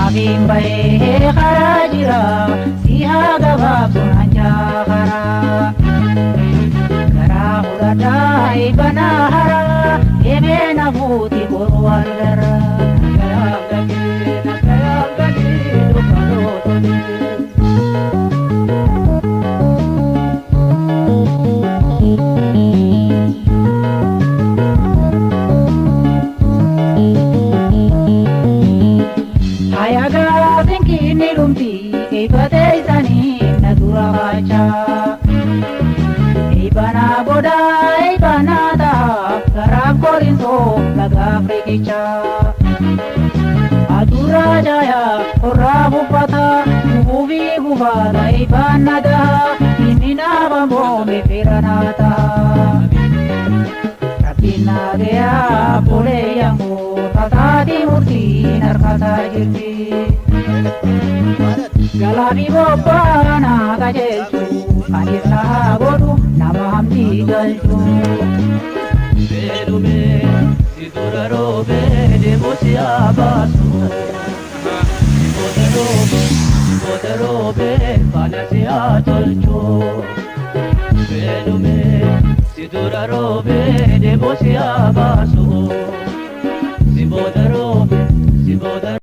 Abimbae karajira sihaga babunanja kara kara urada ibana hara emena buti borwalera kaya gadi dukano Ayaga thinking lumpi ibate isani nadura baca ibana boda ibana da karab korinto laga frikicha adura jaya orabu pata ubi bubada ibana da inina bambo me piranata rapina gea pole yangu tadi murti narkasa jirti galabi bopana gajelchu adirna bodu nama hamdi galchu berume siduraro bede bosia basu bodaro be palasia tolchu berume siduraro bede bosia basu Sibodaro,